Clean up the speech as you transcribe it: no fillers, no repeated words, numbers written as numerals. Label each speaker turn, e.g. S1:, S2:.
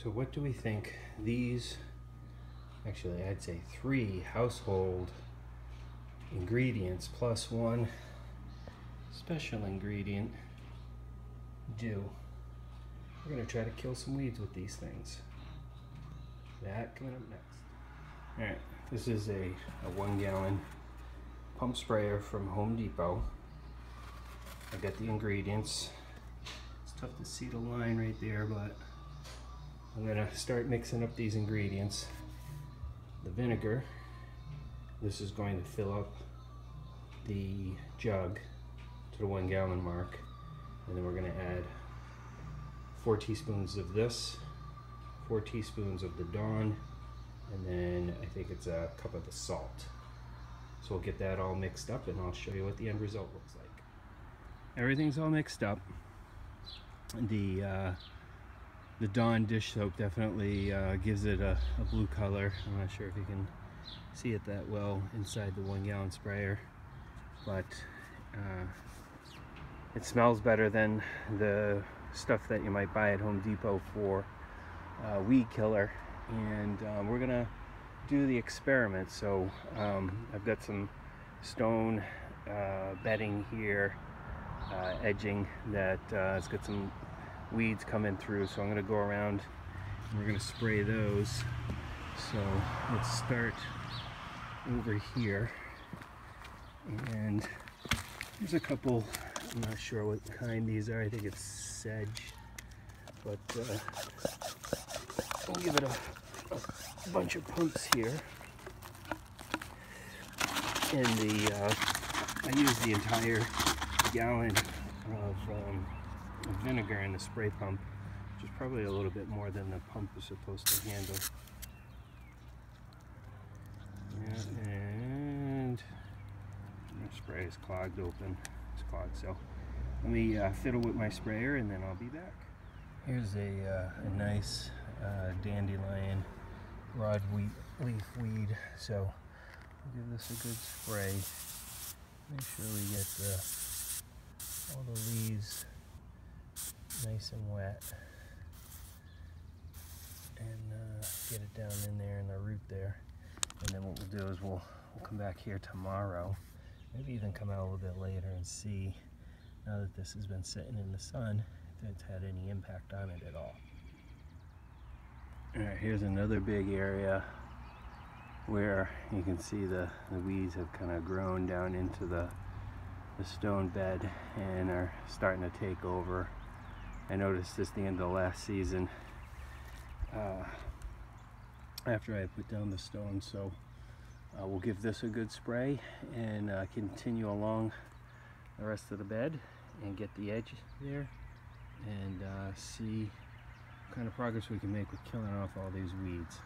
S1: So what do we think these, actually I'd say 3 household ingredients plus 1 special ingredient do? We're going to try to kill some weeds with these things. That coming up next. Alright, this is a 1 gallon pump sprayer from Home Depot. I got the ingredients. It's tough to see the line right there, but I'm going to start mixing up these ingredients. The vinegar, this is going to fill up the jug to the 1 gallon mark, and then we're going to add 4 teaspoons of this, 4 teaspoons of the Dawn, and then I think it's a cup of the salt. So we'll get that all mixed up and I'll show you what the end result looks like. Everything's all mixed up. The Dawn dish soap definitely gives it a blue color. I'm not sure if you can see it that well inside the 1 gallon sprayer, but it smells better than the stuff that you might buy at Home Depot for weed killer. And we're gonna do the experiment. So I've got some stone bedding here, edging that it's got some weeds coming through, so I'm going to go around and we're going to spray those. So let's start over here, and there's a couple, I'm not sure what kind these are, I think it's sedge, but we'll give it a bunch of pumps here. And I use the entire gallon of vinegar in the spray pump, which is probably a little bit more than the pump is supposed to handle. Yeah, and my spray is clogged open. It's clogged, so let me fiddle with my sprayer and then I'll be back. Here's a nice dandelion broadleaf weed, so we'll give this a good spray. Make sure we get all the leaves nice and wet, and get it down in there in the root there. And then what we'll do is we'll come back here tomorrow, maybe even come out a little bit later and see, now that this has been sitting in the sun, if it's had any impact on it at all. Alright, here's another big area where you can see the weeds have kind of grown down into the stone bed and are starting to take over. I noticed this the end of last season after I put down the stone, so we'll give this a good spray and continue along the rest of the bed and get the edge there and see what kind of progress we can make with killing off all these weeds.